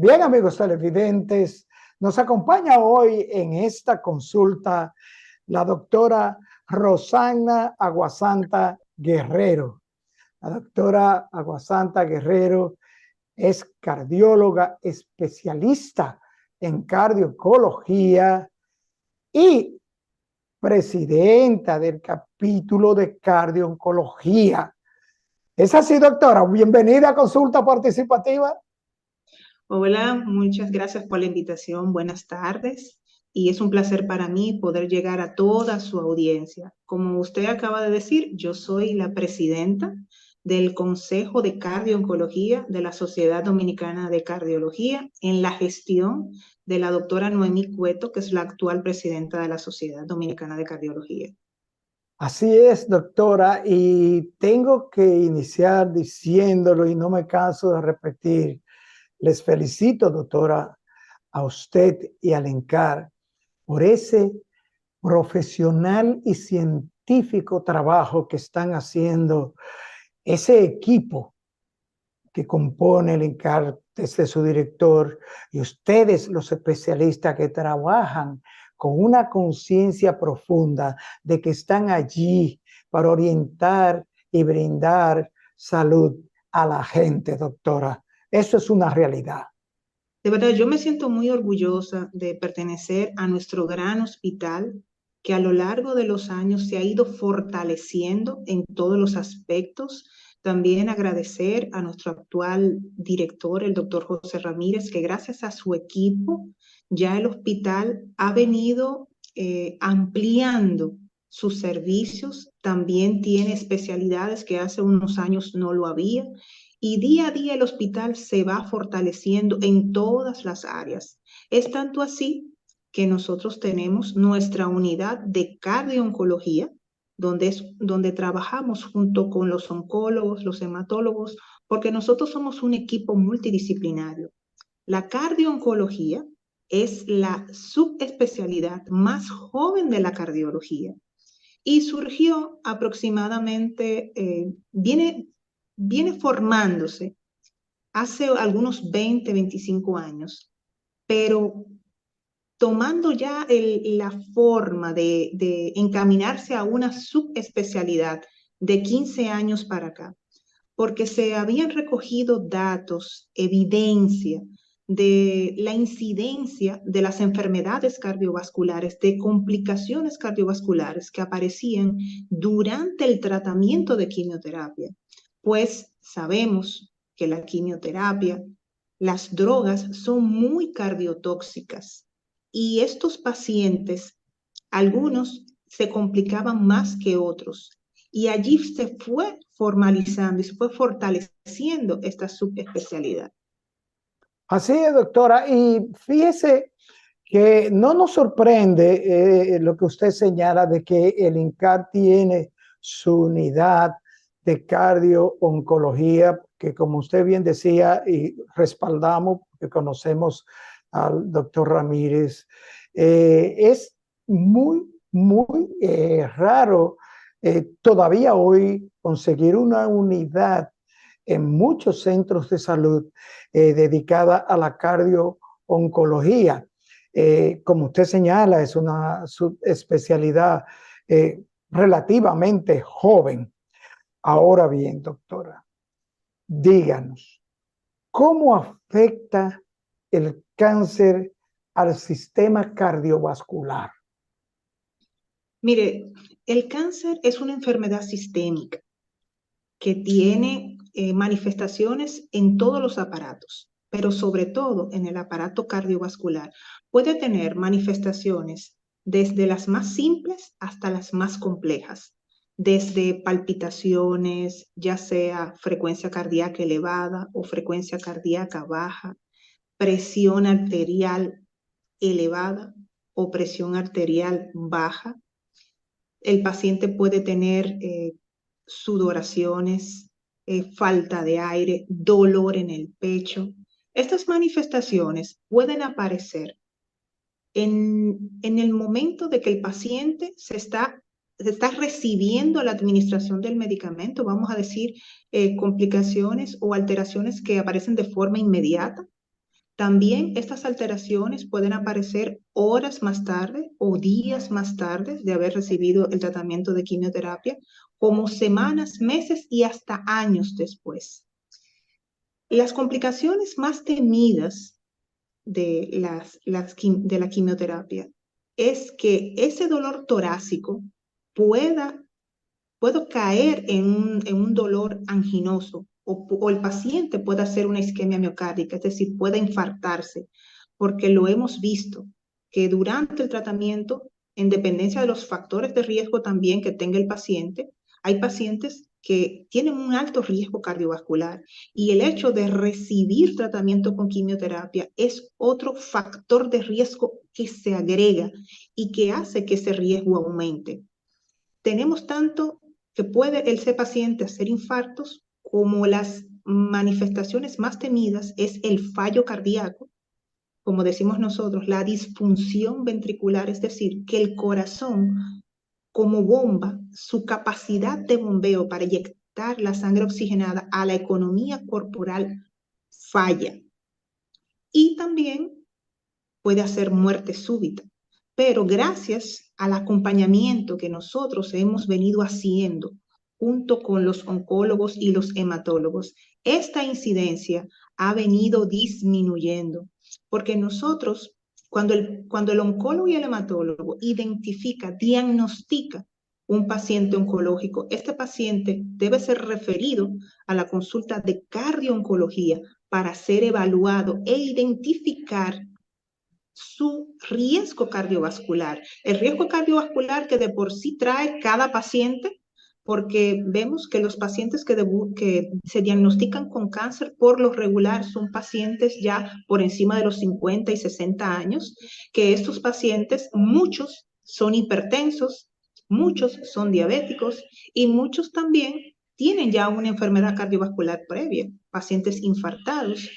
Bien, amigos televidentes, nos acompaña hoy en esta consulta la doctora Rosana Aguasanta Guerrero. La doctora Aguasanta Guerrero es cardióloga especialista en cardiología y presidenta del capítulo de cardio-oncología. ¿Es así, doctora? Bienvenida a Consulta Participativa. Hola, muchas gracias por la invitación. Buenas tardes. Y es un placer para mí poder llegar a toda su audiencia. Como usted acaba de decir, yo soy la presidenta del Consejo de Cardio-Oncología de la Sociedad Dominicana de Cardiología en la gestión de la doctora Noemí Cueto, que es la actual presidenta de la Sociedad Dominicana de Cardiología. Así es, doctora, y tengo que iniciar diciéndolo y no me canso de repetir. Les felicito, doctora, a usted y al ENCAR por ese profesional y científico trabajo que están haciendo ese equipo que compone el ENCAR desde su director y ustedes los especialistas que trabajan con una conciencia profunda de que están allí para orientar y brindar salud a la gente, doctora. Eso es una realidad. De verdad, yo me siento muy orgullosa de pertenecer a nuestro gran hospital que a lo largo de los años se ha ido fortaleciendo en todos los aspectos. También agradecer a nuestro actual director, el doctor José Ramírez, que gracias a su equipo ya el hospital ha venido ampliando sus servicios. También tiene especialidades que hace unos años no lo había y día a día el hospital se va fortaleciendo en todas las áreas. Es tanto así que nosotros tenemos nuestra unidad de cardio-oncología, donde trabajamos junto con los oncólogos, los hematólogos, porque nosotros somos un equipo multidisciplinario. La cardio-oncología es la subespecialidad más joven de la cardiología y surgió aproximadamente, viene formándose hace algunos 20, 25 años, pero tomando ya la forma de encaminarse a una subespecialidad de 15 años para acá, porque se habían recogido datos, evidencia de la incidencia de las enfermedades cardiovasculares, de complicaciones cardiovasculares que aparecían durante el tratamiento de quimioterapia. Pues sabemos que la quimioterapia, las drogas son muy cardiotóxicas y estos pacientes, algunos se complicaban más que otros. Y allí se fue formalizando y se fue fortaleciendo esta subespecialidad. Así es, doctora. Y fíjese que no nos sorprende lo que usted señala de que el INCAR tiene su unidad de cardio-oncología, que como usted bien decía y respaldamos, porque conocemos al doctor Ramírez, es muy raro todavía hoy conseguir una unidad en muchos centros de salud dedicada a la cardio-oncología. Como usted señala, es una subespecialidad relativamente joven. Ahora bien, doctora, díganos, ¿cómo afecta el cáncer al sistema cardiovascular? Mire, el cáncer es una enfermedad sistémica que tiene manifestaciones en todos los aparatos, pero sobre todo en el aparato cardiovascular. Puede tener manifestaciones desde las más simples hasta las más complejas, desde palpitaciones, ya sea frecuencia cardíaca elevada o frecuencia cardíaca baja, presión arterial elevada o presión arterial baja. El paciente puede tener sudoraciones, falta de aire, dolor en el pecho. Estas manifestaciones pueden aparecer en el momento de que el paciente se está recibiendo la administración del medicamento, vamos a decir, complicaciones o alteraciones que aparecen de forma inmediata. También estas alteraciones pueden aparecer horas más tarde o días más tarde de haber recibido el tratamiento de quimioterapia, como semanas, meses y hasta años después. Las complicaciones más temidas de la quimioterapia es que ese dolor torácico pueda caer en un dolor anginoso o el paciente puede hacer una isquemia miocárdica, es decir, puede infartarse, porque lo hemos visto que durante el tratamiento, en dependencia de los factores de riesgo también que tenga el paciente, hay pacientes que tienen un alto riesgo cardiovascular y el hecho de recibir tratamiento con quimioterapia es otro factor de riesgo que se agrega y que hace que ese riesgo aumente. Tenemos tanto que puede ese paciente hacer infartos como las manifestaciones más temidas es el fallo cardíaco, como decimos nosotros, la disfunción ventricular, es decir, que el corazón como bomba, su capacidad de bombeo para inyectar la sangre oxigenada a la economía corporal falla. Y también puede hacer muerte súbita. Pero gracias al acompañamiento que nosotros hemos venido haciendo junto con los oncólogos y los hematólogos, esta incidencia ha venido disminuyendo, porque nosotros, cuando el oncólogo y el hematólogo diagnostica un paciente oncológico, este paciente debe ser referido a la consulta de cardio-oncología para ser evaluado e identificar su riesgo cardiovascular. El riesgo cardiovascular que de por sí trae cada paciente, porque vemos que los pacientes que se diagnostican con cáncer por lo regular son pacientes ya por encima de los 50 y 60 años, que estos pacientes, muchos son hipertensos, muchos son diabéticos y muchos también tienen ya una enfermedad cardiovascular previa, pacientes infartados.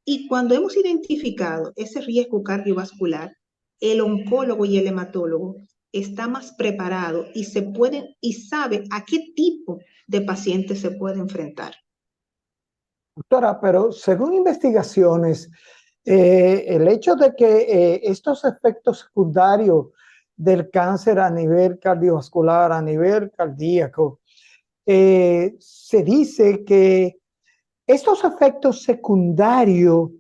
Y cuando hemos identificado ese riesgo cardiovascular, el oncólogo y el hematólogo está más preparado y sabe a qué tipo de paciente se puede enfrentar. Doctora, pero según investigaciones, el hecho de que estos efectos secundarios del cáncer a nivel cardiovascular, a nivel cardíaco, se dice que estos efectos secundarios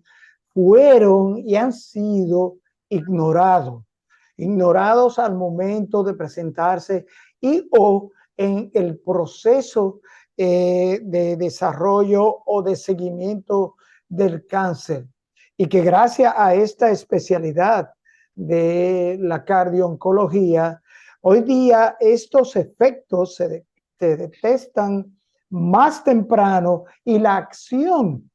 fueron y han sido ignorados al momento de presentarse y o en el proceso de desarrollo o de seguimiento del cáncer. Y que gracias a esta especialidad de la cardio-oncología, hoy día estos efectos se detectan más temprano y la acción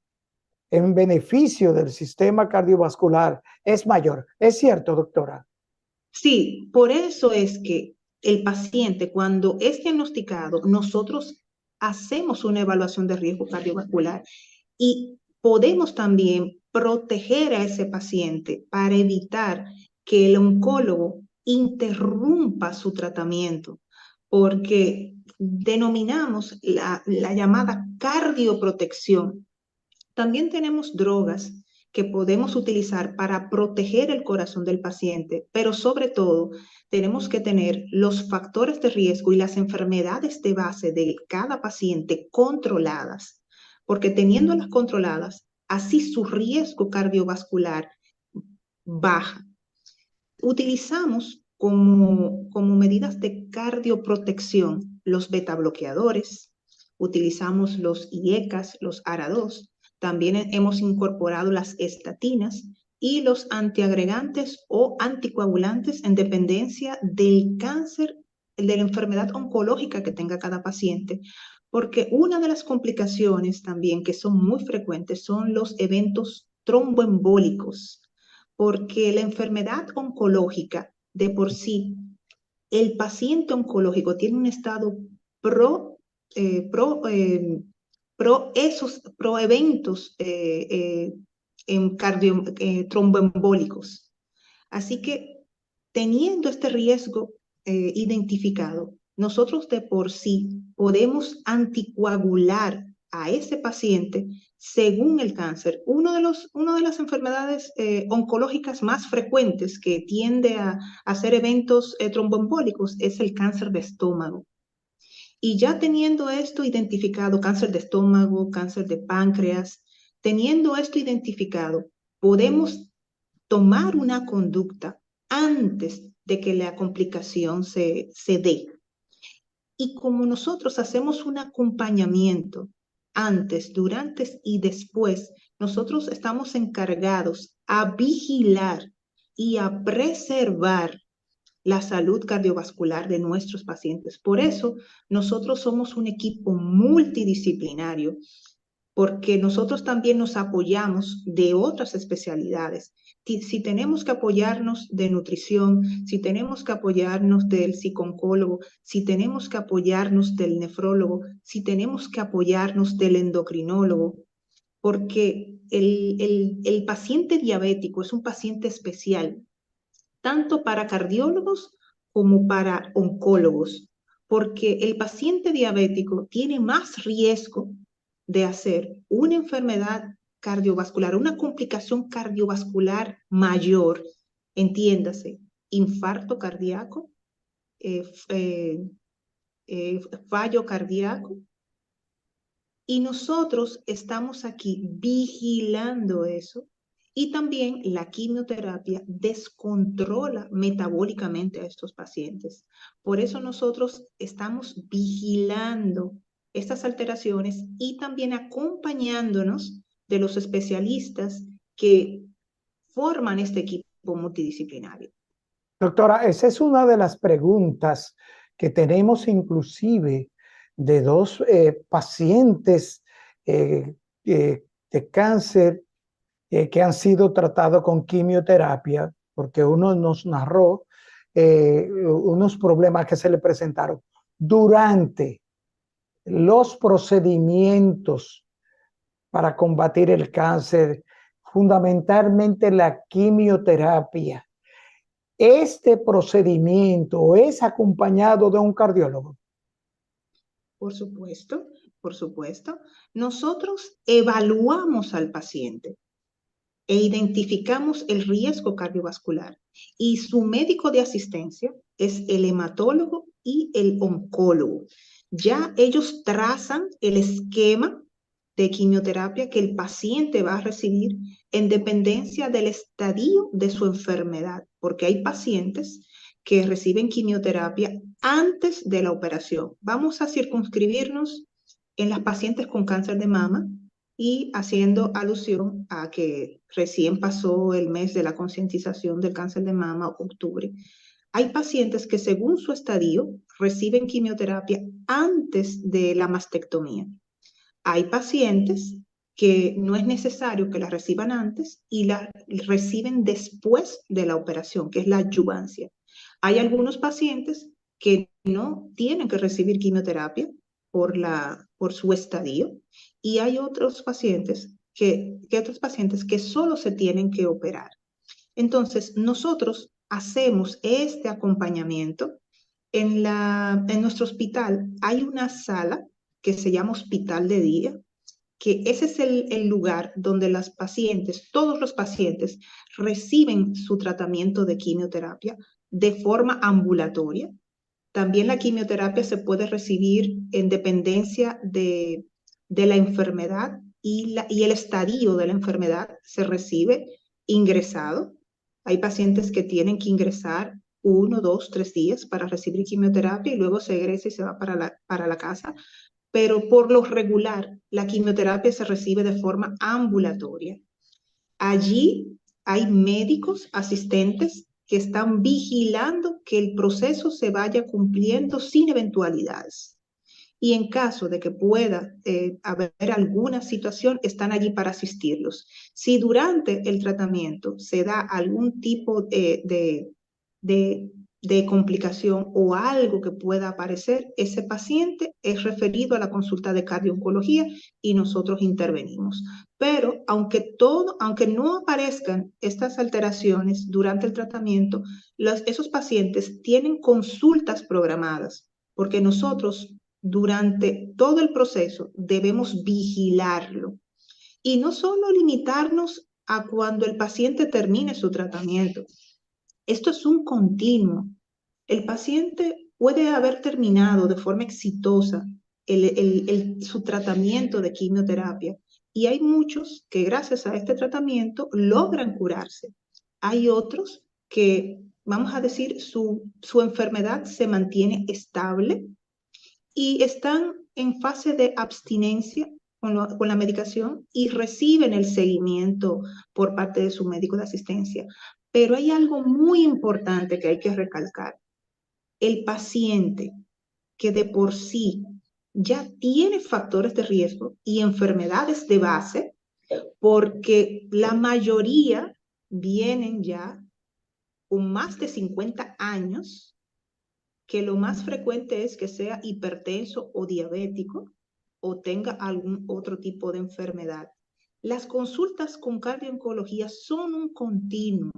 en beneficio del sistema cardiovascular es mayor. ¿Es cierto, doctora? Sí, por eso es que el paciente, cuando es diagnosticado, nosotros hacemos una evaluación de riesgo cardiovascular y podemos también proteger a ese paciente para evitar que el oncólogo interrumpa su tratamiento, porque denominamos la llamada cardioprotección. También tenemos drogas que podemos utilizar para proteger el corazón del paciente, pero sobre todo tenemos que tener los factores de riesgo y las enfermedades de base de cada paciente controladas, porque teniéndolas controladas, así su riesgo cardiovascular baja. Utilizamos como medidas de cardioprotección los betabloqueadores, utilizamos los IECAS, los ARA2, también hemos incorporado las estatinas y los antiagregantes o anticoagulantes en dependencia del cáncer, de la enfermedad oncológica que tenga cada paciente, porque una de las complicaciones también que son muy frecuentes son los eventos tromboembólicos, porque la enfermedad oncológica de por sí, el paciente oncológico tiene un estado pro, pro, pro eventos tromboembólicos. Así que teniendo este riesgo identificado, nosotros de por sí podemos anticoagular a ese paciente según el cáncer. Una de las enfermedades oncológicas más frecuentes que tiende a hacer eventos tromboembólicos es el cáncer de estómago. Y ya teniendo esto identificado, cáncer de estómago, cáncer de páncreas, teniendo esto identificado, podemos tomar una conducta antes de que la complicación se dé. Y como nosotros hacemos un acompañamiento antes, durante y después, nosotros estamos encargados a vigilar y a preservar la salud cardiovascular de nuestros pacientes. Por eso, nosotros somos un equipo multidisciplinario, porque nosotros también nos apoyamos de otras especialidades. Si tenemos que apoyarnos de nutrición, si tenemos que apoyarnos del psicooncólogo, si tenemos que apoyarnos del nefrólogo, si tenemos que apoyarnos del endocrinólogo, porque el paciente diabético es un paciente especial, tanto para cardiólogos como para oncólogos, porque el paciente diabético tiene más riesgo de hacer una enfermedad cardiovascular, una complicación cardiovascular mayor, entiéndase, infarto cardíaco, eh, eh, fallo cardíaco, y nosotros estamos aquí vigilando eso. Y también la quimioterapia descontrola metabólicamente a estos pacientes. Por eso nosotros estamos vigilando estas alteraciones y también acompañándonos de los especialistas que forman este equipo multidisciplinario. Doctora, esa es una de las preguntas que tenemos inclusive de dos pacientes de cáncer que han sido tratados con quimioterapia, porque uno nos narró unos problemas que se le presentaron durante los procedimientos para combatir el cáncer, fundamentalmente la quimioterapia. Este procedimiento es acompañado de un cardiólogo. Por supuesto, por supuesto. Nosotros evaluamos al paciente e identificamos el riesgo cardiovascular y su médico de asistencia es el hematólogo y el oncólogo. Ya ellos trazan el esquema de quimioterapia que el paciente va a recibir en dependencia del estadio de su enfermedad, porque hay pacientes que reciben quimioterapia antes de la operación. Vamos a circunscribirnos en las pacientes con cáncer de mama y haciendo alusión a que recién pasó el mes de la concientización del cáncer de mama, octubre. Hay pacientes que según su estadio reciben quimioterapia antes de la mastectomía. Hay pacientes que no es necesario que la reciban antes y la reciben después de la operación, que es la adyuvancia. Hay algunos pacientes que no tienen que recibir quimioterapia por su estadio y hay otros pacientes que solo se tienen que operar. Entonces, nosotros hacemos este acompañamiento. En nuestro hospital hay una sala que se llama hospital de día, que ese es el lugar donde las pacientes, todos los pacientes, reciben su tratamiento de quimioterapia de forma ambulatoria. También la quimioterapia se puede recibir en dependencia de la enfermedad y el estadio de la enfermedad se recibe ingresado. Hay pacientes que tienen que ingresar 1, 2, 3 días para recibir quimioterapia y luego se egresa y se va para la casa. Pero por lo regular, la quimioterapia se recibe de forma ambulatoria. Allí hay médicos, asistentes que están vigilando que el proceso se vaya cumpliendo sin eventualidades. Y en caso de que pueda haber alguna situación, están allí para asistirlos. Si durante el tratamiento se da algún tipo de complicación o algo que pueda aparecer, ese paciente es referido a la consulta de cardio-oncología y nosotros intervenimos. Pero aunque no aparezcan estas alteraciones durante el tratamiento, esos pacientes tienen consultas programadas, porque nosotros durante todo el proceso debemos vigilarlo. Y no solo limitarnos a cuando el paciente termine su tratamiento. Esto es un continuo. El paciente puede haber terminado de forma exitosa su tratamiento de quimioterapia y hay muchos que gracias a este tratamiento logran curarse. Hay otros que, vamos a decir, su enfermedad se mantiene estable y están en fase de abstinencia con la medicación y reciben el seguimiento por parte de su médico de asistencia. Pero hay algo muy importante que hay que recalcar. El paciente que de por sí ya tiene factores de riesgo y enfermedades de base, porque la mayoría vienen ya con más de 50 años, que lo más frecuente es que sea hipertenso o diabético o tenga algún otro tipo de enfermedad. Las consultas con cardiooncología son un continuo,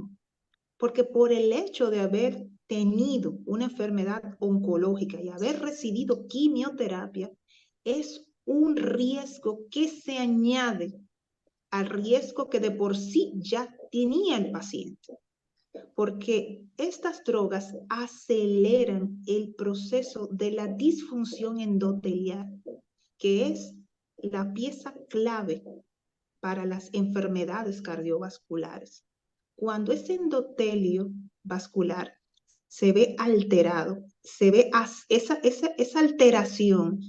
porque por el hecho de haber tenido una enfermedad oncológica y haber recibido quimioterapia, es un riesgo que se añade al riesgo que de por sí ya tenía el paciente, porque estas drogas aceleran el proceso de la disfunción endotelial, que es la pieza clave para las enfermedades cardiovasculares. Cuando ese endotelio vascular se ve alterado, se ve esa alteración,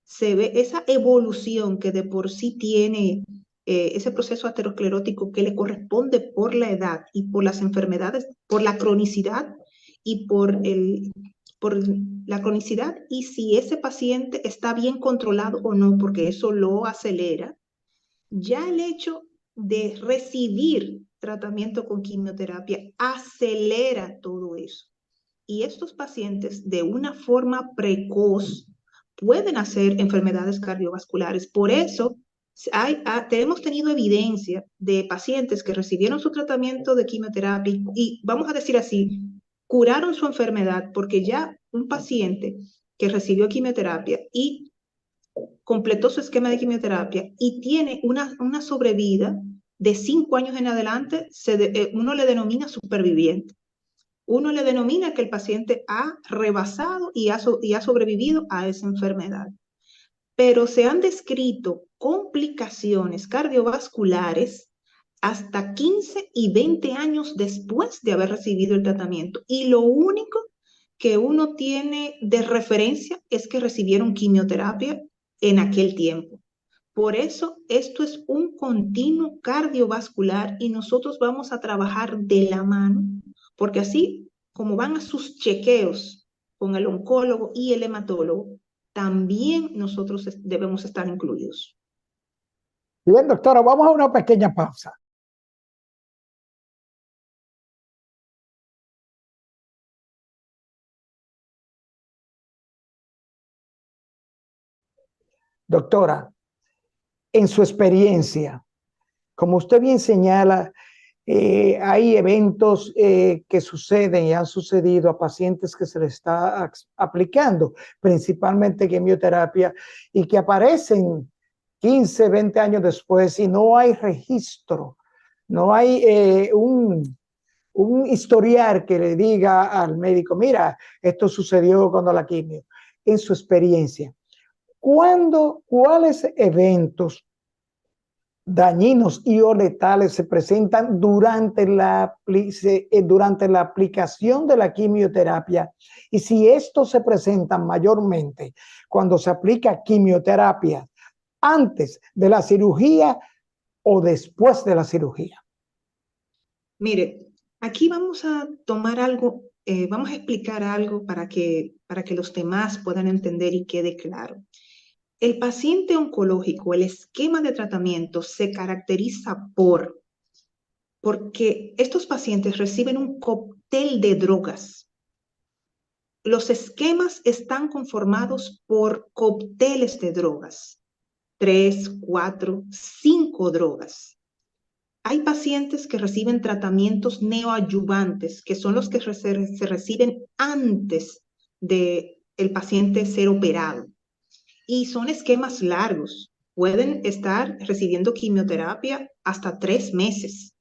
se ve esa evolución que de por sí tiene ese proceso aterosclerótico que le corresponde por la edad y por las enfermedades, por la cronicidad y por la cronicidad, y si ese paciente está bien controlado o no, porque eso lo acelera. Ya el hecho de recibir tratamiento con quimioterapia acelera todo eso. Y estos pacientes de una forma precoz pueden hacer enfermedades cardiovasculares. Por eso hemos tenido evidencia de pacientes que recibieron su tratamiento de quimioterapia y, vamos a decir así, curaron su enfermedad, porque ya un paciente que recibió quimioterapia y completó su esquema de quimioterapia y tiene una sobrevida de 5 años en adelante, uno le denomina superviviente. Uno le denomina que el paciente ha rebasado y ha sobrevivido a esa enfermedad. Pero se han descrito complicaciones cardiovasculares hasta 15 y 20 años después de haber recibido el tratamiento. Y lo único que uno tiene de referencia es que recibieron quimioterapia en aquel tiempo. Por eso esto es un continuo cardiovascular y nosotros vamos a trabajar de la mano, porque así como van a sus chequeos con el oncólogo y el hematólogo, también nosotros debemos estar incluidos. Bien, doctora, vamos a una pequeña pausa. Doctora, en su experiencia, como usted bien señala, hay eventos que suceden y han sucedido a pacientes que se les está aplicando, principalmente quimioterapia, y que aparecen 15, 20 años después y no hay registro, no hay un historial que le diga al médico, mira, esto sucedió cuando la quimio. En su experiencia, ¿cuáles eventos dañinos y o letales se presentan durante la aplicación de la quimioterapia? Y si estos se presentan mayormente cuando se aplica quimioterapia antes de la cirugía o después de la cirugía. Mire, aquí vamos a tomar algo, vamos a explicar algo para que los demás puedan entender y quede claro. El paciente oncológico, el esquema de tratamiento se caracteriza porque estos pacientes reciben un cóctel de drogas. Los esquemas están conformados por cócteles de drogas, 3, 4, 5 drogas. Hay pacientes que reciben tratamientos neoadyuvantes, que son los que se reciben antes de el paciente ser operado. Y son esquemas largos. pueden estar recibiendo quimioterapia hasta 3 meses.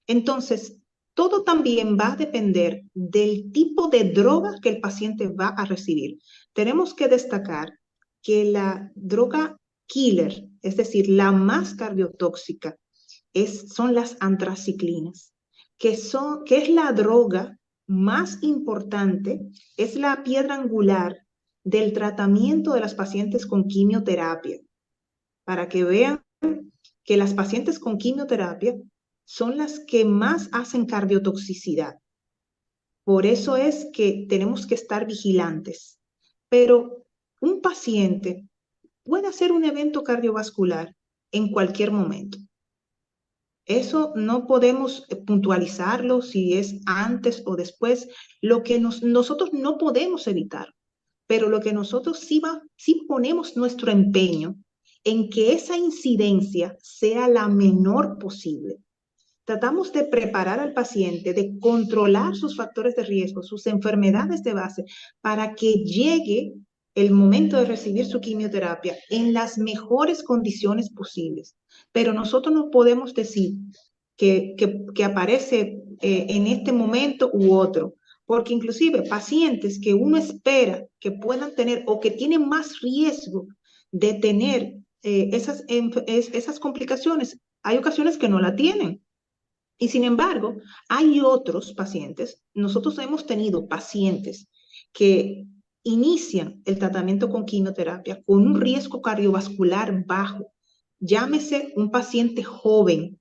Entonces, todo también va a depender del tipo de droga que el paciente va a recibir. Tenemos que destacar que la droga killer, es decir, la más cardiotóxica, son las antraciclinas, que es la droga más importante, es la piedra angular del tratamiento de las pacientes con quimioterapia. Para que vean que las pacientes con quimioterapia son las que más hacen cardiotoxicidad. Por eso es que tenemos que estar vigilantes. Pero un paciente puede hacer un evento cardiovascular en cualquier momento. Eso no podemos puntualizarlo si es antes o después. Lo que nosotros no podemos evitar, pero lo que nosotros sí ponemos nuestro empeño en que esa incidencia sea la menor posible. Tratamos de preparar al paciente, de controlar sus factores de riesgo, sus enfermedades de base, para que llegue el momento de recibir su quimioterapia en las mejores condiciones posibles. Pero nosotros no podemos decir que aparece en este momento u otro, porque inclusive pacientes que uno espera que puedan tener o que tienen más riesgo de tener esas complicaciones, hay ocasiones que no la tienen. Y sin embargo, hay otros pacientes, nosotros hemos tenido pacientes que inician el tratamiento con quimioterapia con un riesgo cardiovascular bajo. Llámese un paciente joven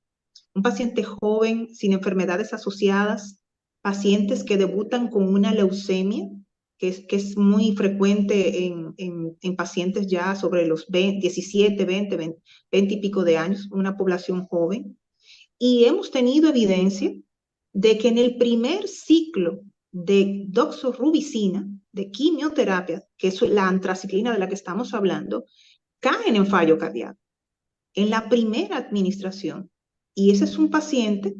sin enfermedades asociadas, pacientes que debutan con una leucemia, que es muy frecuente en pacientes ya sobre los 17, 20 y pico de años, una población joven. Y hemos tenido evidencia de que en el primer ciclo de doxorubicina, de quimioterapia, que es la antraciclina de la que estamos hablando, caen en fallo cardíaco en la primera administración. Y ese es un paciente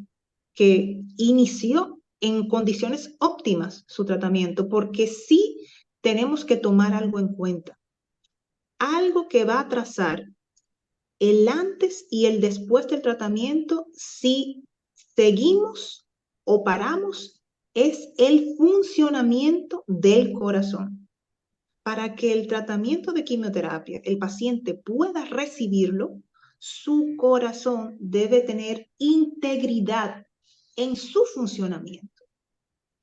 que inició en condiciones óptimas su tratamiento, porque sí tenemos que tomar algo en cuenta. Algo que va a trazar el antes y el después del tratamiento, si seguimos o paramos, es el funcionamiento del corazón. Para que el tratamiento de quimioterapia, el paciente pueda recibirlo, su corazón debe tener integridad en su funcionamiento.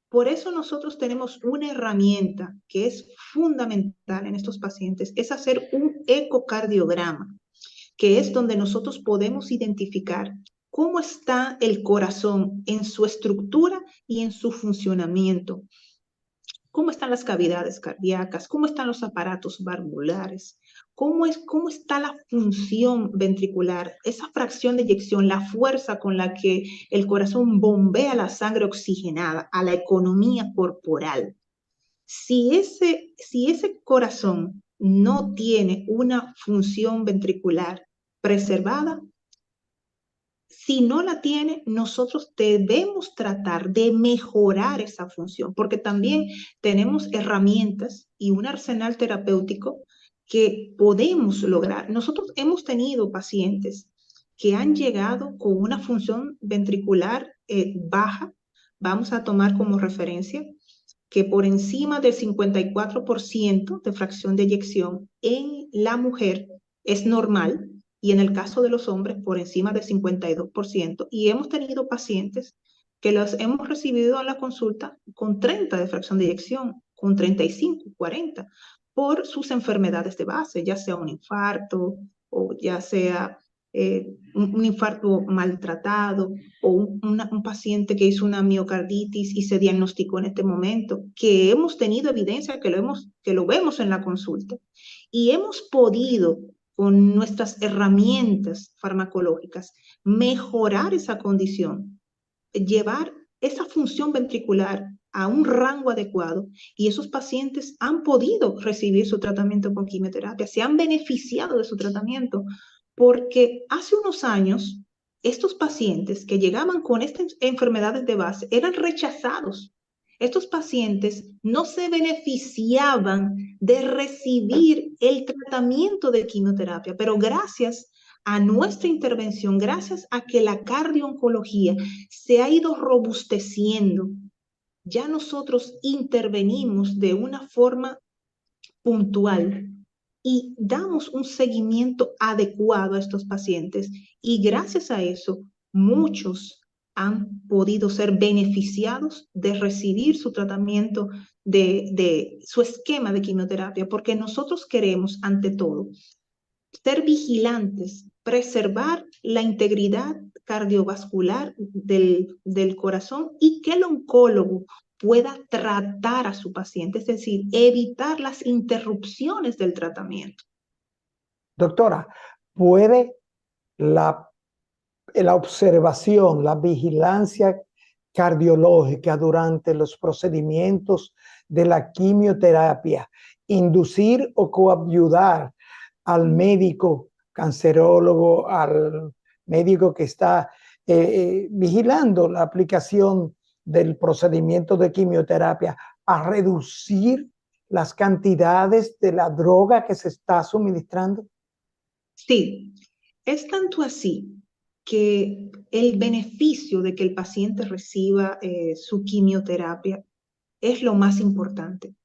Por eso nosotros tenemos una herramienta que es fundamental en estos pacientes, es hacer un ecocardiograma, que es donde nosotros podemos identificar cómo está el corazón en su estructura y en su funcionamiento. ¿Cómo están las cavidades cardíacas? ¿Cómo están los aparatos valvulares? ¿Cómo está la función ventricular? Esa fracción de eyección, la fuerza con la que el corazón bombea la sangre oxigenada a la economía corporal. Si ese corazón no tiene una función ventricular preservada, si no la tiene, nosotros debemos tratar de mejorar esa función, porque también tenemos herramientas y un arsenal terapéutico que podemos lograr. Nosotros hemos tenido pacientes que han llegado con una función ventricular baja. Vamos a tomar como referencia que por encima del 54% de fracción de eyección en la mujer es normal, y en el caso de los hombres por encima del 52%, y hemos tenido pacientes que los hemos recibido a la consulta con 30 de fracción de eyección, con 35, 40, por sus enfermedades de base, ya sea un infarto o ya sea un infarto maltratado o un paciente que hizo una miocarditis y se diagnosticó en este momento, que hemos tenido evidencia que lo vemos en la consulta y hemos podido con nuestras herramientas farmacológicas mejorar esa condición, llevar esa función ventricular a un rango adecuado, y esos pacientes han podido recibir su tratamiento con quimioterapia, se han beneficiado de su tratamiento, porque hace unos años estos pacientes que llegaban con estas enfermedades de base eran rechazados estos pacientes no se beneficiaban de recibir el tratamiento de quimioterapia, pero gracias a nuestra intervención, gracias a que la cardiooncología se ha ido robusteciendo, ya nosotros intervenimos de una forma puntual y damos un seguimiento adecuado a estos pacientes y gracias a eso muchos han podido ser beneficiados de recibir su tratamiento, de su esquema de quimioterapia, porque nosotros queremos, ante todo, ser vigilantes, preservar la integridad cardiovascular del corazón y que el oncólogo pueda tratar a su paciente, es decir, evitar las interrupciones del tratamiento. Doctora, ¿puede la observación, la vigilancia cardiológica durante los procedimientos de la quimioterapia inducir o coadyuvar al médico cancerólogo, al médico que está vigilando la aplicación del procedimiento de quimioterapia a reducir las cantidades de la droga que se está suministrando? Sí, es tanto así que el beneficio de que el paciente reciba su quimioterapia es lo más importante,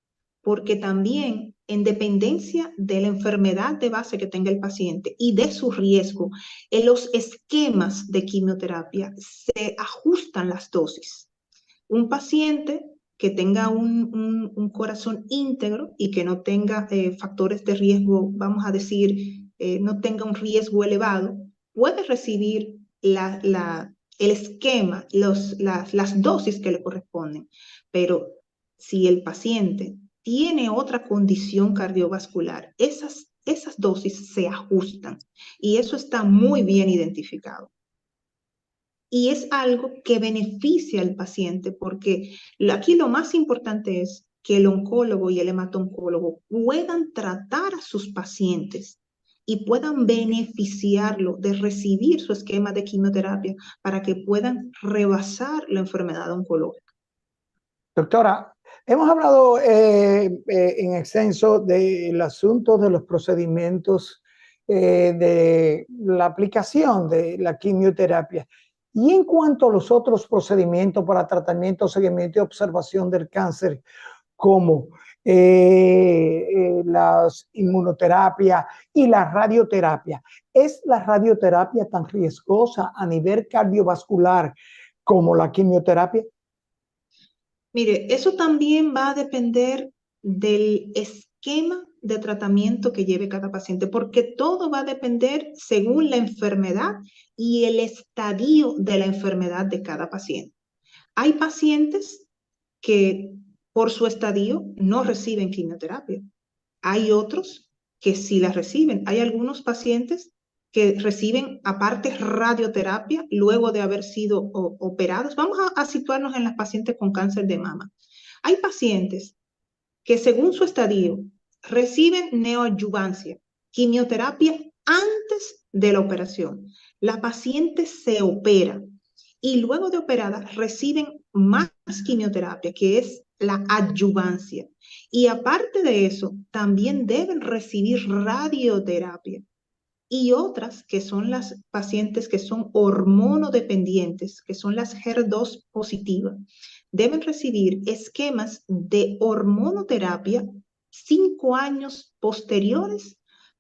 porque también en dependencia de la enfermedad de base que tenga el paciente y de su riesgo, en los esquemas de quimioterapia se ajustan las dosis. Un paciente que tenga un corazón íntegro y que no tenga factores de riesgo, vamos a decir, no tenga un riesgo elevado, puede recibir el esquema, las dosis que le corresponden. Pero si el paciente tiene otra condición cardiovascular, esas dosis se ajustan y eso está muy bien identificado. Y es algo que beneficia al paciente porque aquí lo más importante es que el oncólogo y el hematoncólogo puedan tratar a sus pacientes y puedan beneficiarlo de recibir su esquema de quimioterapia para que puedan rebasar la enfermedad oncológica. Doctora, hemos hablado en extenso del asunto de los procedimientos de la aplicación de la quimioterapia. Y en cuanto a los otros procedimientos para tratamiento, seguimiento y observación del cáncer, como la inmunoterapia y la radioterapia, ¿es la radioterapia tan riesgosa a nivel cardiovascular como la quimioterapia? Mire, eso también va a depender del esquema de tratamiento que lleve cada paciente, porque todo va a depender según la enfermedad y el estadio de la enfermedad de cada paciente. Hay pacientes que por su estadio no reciben quimioterapia. Hay otros que sí la reciben. Hay algunos pacientes que reciben aparte radioterapia luego de haber sido operados. Vamos a situarnos en las pacientes con cáncer de mama. Hay pacientes que según su estadio reciben neoadyuvancia, quimioterapia antes de la operación. La paciente se opera y luego de operada reciben más quimioterapia, que es la adyuvancia. Y aparte de eso, también deben recibir radioterapia. Y otras que son las pacientes que son hormonodependientes, que son las HER2 positivas, deben recibir esquemas de hormonoterapia 5 años posteriores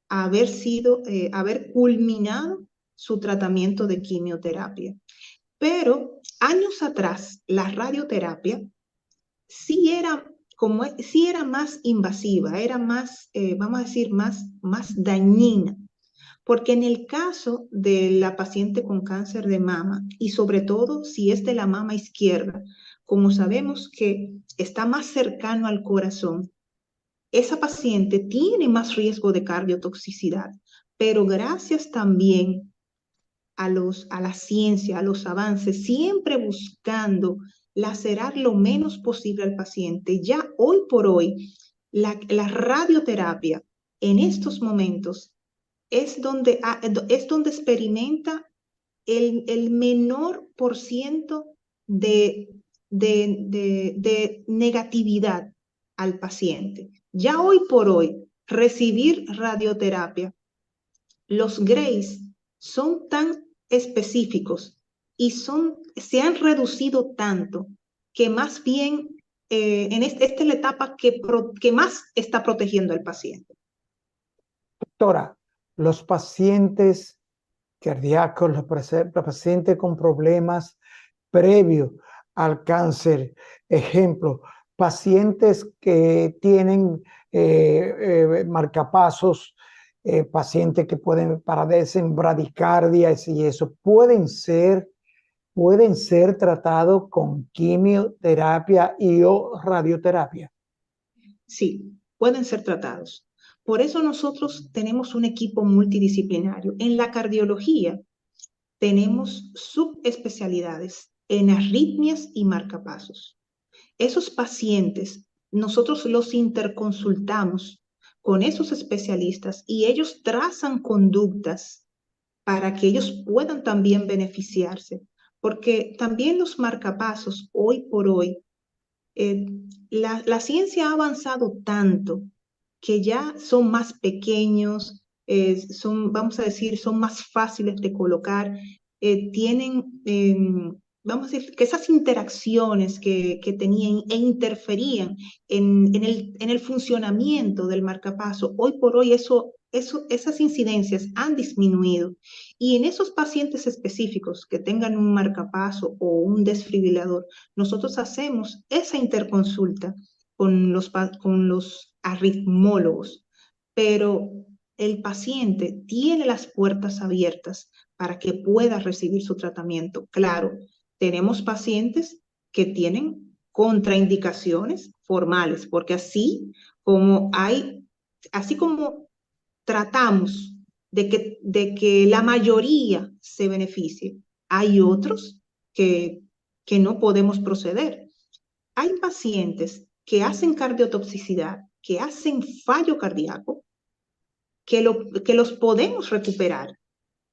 a haber culminado su tratamiento de quimioterapia. Pero años atrás, la radioterapia sí era más invasiva, era más, vamos a decir, más dañina. Porque en el caso de la paciente con cáncer de mama, y sobre todo si es de la mama izquierda, como sabemos que está más cercano al corazón, esa paciente tiene más riesgo de cardiotoxicidad, pero gracias también a la ciencia, a los avances, siempre buscando lacerar lo menos posible al paciente. Ya hoy por hoy, la radioterapia en estos momentos es donde experimenta el menor por ciento de de negatividad al paciente. Ya hoy por hoy, recibir radioterapia, los grays son tan específicos y se han reducido tanto que más bien esta es la etapa que más está protegiendo al paciente. Doctora, los pacientes cardíacos, los pacientes con problemas previos al cáncer, ejemplo, pacientes que tienen marcapasos, pacientes que padecen bradicardias y eso, pueden ser tratados con quimioterapia y o radioterapia. Sí, pueden ser tratados. Por eso nosotros tenemos un equipo multidisciplinario. En la cardiología tenemos subespecialidades en arritmias y marcapasos. Esos pacientes, nosotros los interconsultamos con esos especialistas y ellos trazan conductas para que ellos puedan también beneficiarse, porque también los marcapasos, hoy por hoy, la ciencia ha avanzado tanto que ya son más pequeños, vamos a decir, son más fáciles de colocar, tienen, vamos a decir, que esas interacciones que tenían e interferían en el funcionamiento del marcapaso, hoy por hoy esas incidencias han disminuido. Y en esos pacientes específicos que tengan un marcapaso o un desfibrilador, nosotros hacemos esa interconsulta con los arritmólogos, pero el paciente tiene las puertas abiertas para que pueda recibir su tratamiento. Claro, tenemos pacientes que tienen contraindicaciones formales, porque así como tratamos de que la mayoría se beneficie, hay otros que no podemos proceder. Hay pacientes que hacen cardiotoxicidad, que hacen fallo cardíaco, que los podemos recuperar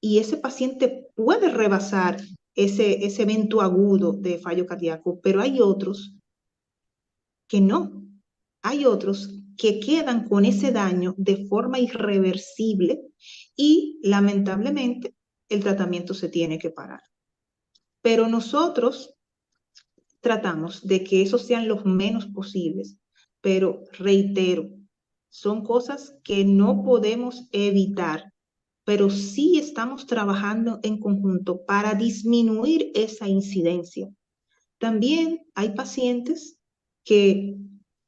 y ese paciente puede rebasar ese evento agudo de fallo cardíaco, pero hay otros que no. Hay otros que quedan con ese daño de forma irreversible y lamentablemente el tratamiento se tiene que parar. Pero nosotros tratamos de que esos sean los menos posibles, pero reitero, son cosas que no podemos evitar, pero sí estamos trabajando en conjunto para disminuir esa incidencia. También hay pacientes que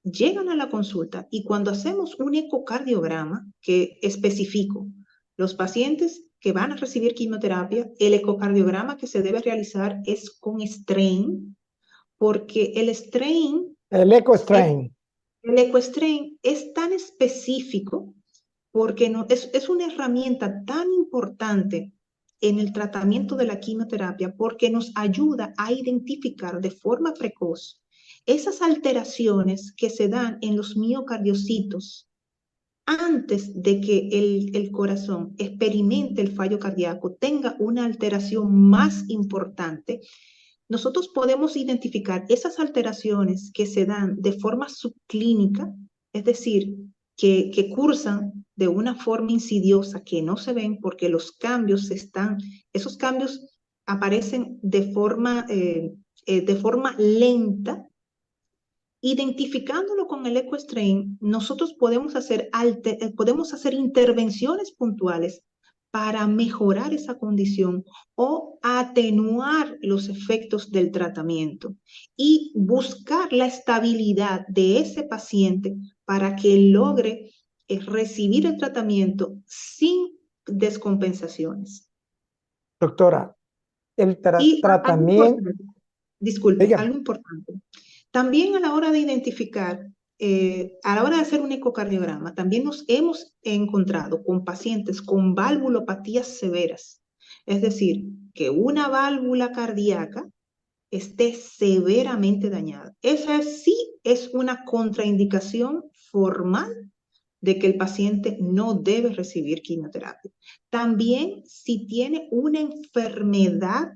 llegan a la consulta y cuando hacemos un ecocardiograma que especifico, los pacientes que van a recibir quimioterapia, el ecocardiograma que se debe realizar es con strain, porque El eco-strain. el ecostrain es tan específico porque es una herramienta tan importante en el tratamiento de la quimioterapia porque nos ayuda a identificar de forma precoz esas alteraciones que se dan en los miocardiocitos antes de que el corazón experimente el fallo cardíaco, tenga una alteración más importante. Nosotros podemos identificar esas alteraciones que se dan de forma subclínica, es decir, que cursan de una forma insidiosa, que no se ven porque esos cambios aparecen de forma lenta. Identificándolo con el ecostrain, nosotros podemos hacer intervenciones puntuales para mejorar esa condición o atenuar los efectos del tratamiento y buscar la estabilidad de ese paciente para que logre recibir el tratamiento sin descompensaciones. Doctora, el Y tratamiento, disculpe, dígame. algo importante. También a la hora de identificar, a la hora de hacer un ecocardiograma, también nos hemos encontrado con pacientes con valvulopatías severas. Es decir, que una válvula cardíaca esté severamente dañada. Esa sí es una contraindicación formal de que el paciente no debe recibir quimioterapia. También si tiene una enfermedad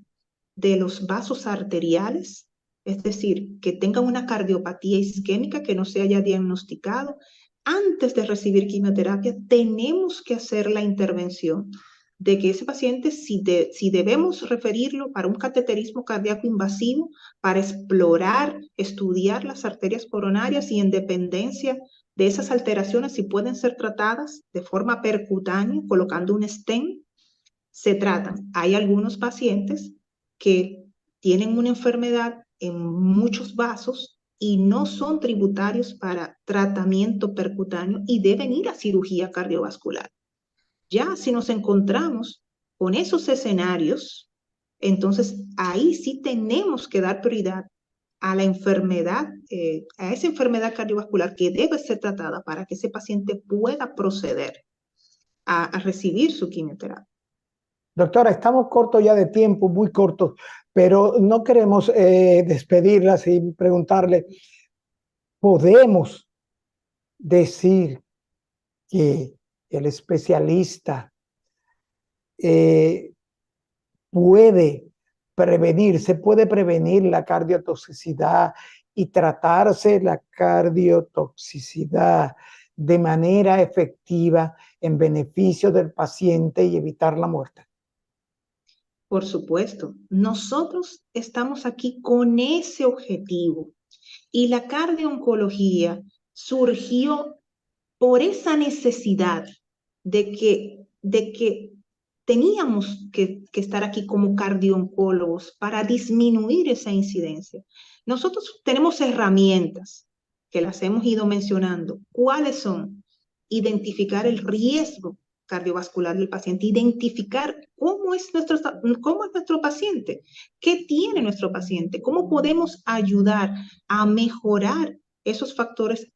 de los vasos arteriales, es decir, que tengan una cardiopatía isquémica que no se haya diagnosticado, antes de recibir quimioterapia, tenemos que hacer la intervención de que ese paciente, si debemos referirlo para un cateterismo cardíaco invasivo, para explorar, estudiar las arterias coronarias y en dependencia de esas alteraciones, si pueden ser tratadas de forma percutánea, colocando un stent, se tratan. Hay algunos pacientes que tienen una enfermedad en muchos vasos y no son tributarios para tratamiento percutáneo y deben ir a cirugía cardiovascular. Ya si nos encontramos con esos escenarios, entonces ahí sí tenemos que dar prioridad a la enfermedad, a esa enfermedad cardiovascular que debe ser tratada para que ese paciente pueda proceder a recibir su quimioterapia. Doctora, estamos cortos ya de tiempo, muy cortos, pero no queremos despedirla sin preguntarle, ¿podemos decir que el especialista puede se puede prevenir la cardiotoxicidad y tratarse la cardiotoxicidad de manera efectiva en beneficio del paciente y evitar la muerte? Por supuesto, nosotros estamos aquí con ese objetivo y la cardiooncología surgió por esa necesidad de que teníamos que estar aquí como cardioncólogos para disminuir esa incidencia. Nosotros tenemos herramientas que las hemos ido mencionando. ¿Cuáles son? Identificar el riesgo cardiovascular del paciente, identificar cómo es nuestro paciente, qué tiene nuestro paciente, cómo podemos ayudar a mejorar esos factores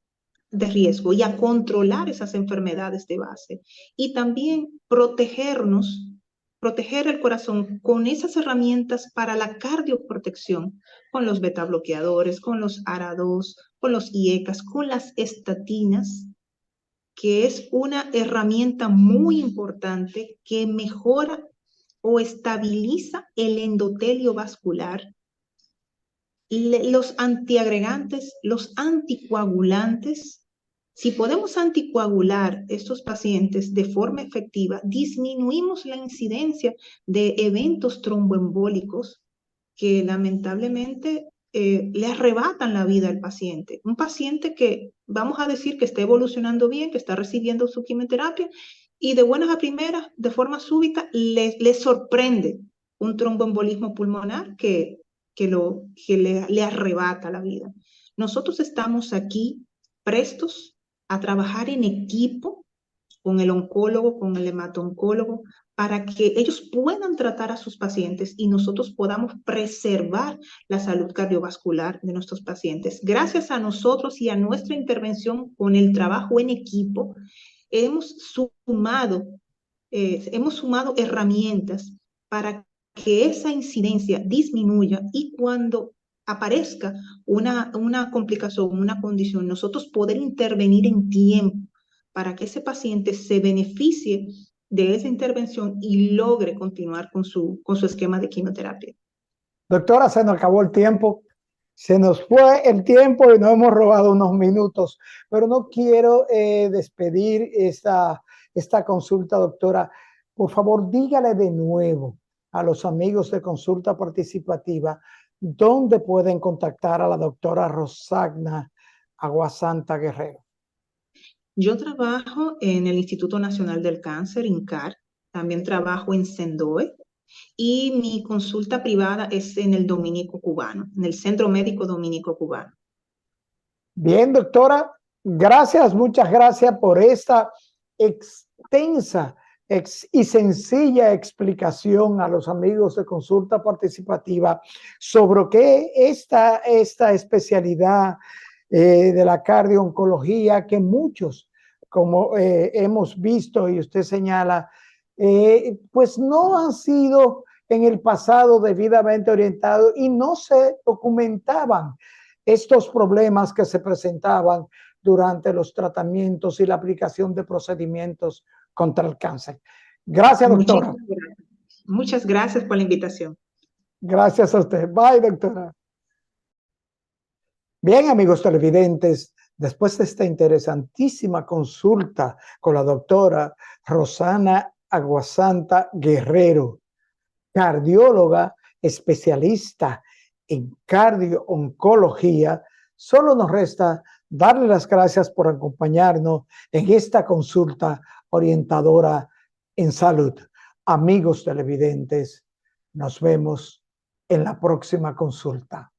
de riesgo y a controlar esas enfermedades de base. Y también protegernos, proteger el corazón con esas herramientas para la cardioprotección, con los betabloqueadores, con los ARA2, con los IECAS, con las estatinas, que es una herramienta muy importante que mejora o estabiliza el endotelio vascular. Los antiagregantes, los anticoagulantes, si podemos anticoagular estos pacientes de forma efectiva, disminuimos la incidencia de eventos tromboembólicos que lamentablemente le arrebatan la vida al paciente. Un paciente que vamos a decir que está evolucionando bien, que está recibiendo su quimioterapia y de buenas a primeras, de forma súbita, le sorprende un tromboembolismo pulmonar que le arrebata la vida. Nosotros estamos aquí prestos a trabajar en equipo con el oncólogo, con el hematoncólogo, para que ellos puedan tratar a sus pacientes y nosotros podamos preservar la salud cardiovascular de nuestros pacientes. Gracias a nosotros y a nuestra intervención con el trabajo en equipo, hemos sumado herramientas para que esa incidencia disminuya y cuando aparezca una complicación, una condición, nosotros poder intervenir en tiempo para que ese paciente se beneficie de esa intervención y logre continuar con su esquema de quimioterapia. Doctora, se nos acabó el tiempo. Se nos fue el tiempo y nos hemos robado unos minutos, pero no quiero despedir esta consulta, doctora. Por favor, dígale de nuevo a los amigos de Consulta Participativa dónde pueden contactar a la doctora Rosagna Aguasanta Guerrero. Yo trabajo en el Instituto Nacional del Cáncer, INCAR, también trabajo en CENDOE y mi consulta privada es en el Dominico Cubano, en el Centro Médico Dominico Cubano. Bien, doctora, gracias, muchas gracias por esta extensa y sencilla explicación a los amigos de Consulta Participativa sobre qué esta especialidad de la cardiooncología que muchos, como hemos visto y usted señala, pues no han sido en el pasado debidamente orientados y no se documentaban estos problemas que se presentaban durante los tratamientos y la aplicación de procedimientos contra el cáncer. Gracias, doctora. Muchas gracias por la invitación. Gracias a usted. Bye, doctora. Bien, amigos televidentes, después de esta interesantísima consulta con la doctora Rosana Aguasanta Guerrero, cardióloga especialista en cardio-oncología, solo nos resta darle las gracias por acompañarnos en esta consulta orientadora en salud. Amigos televidentes, nos vemos en la próxima consulta.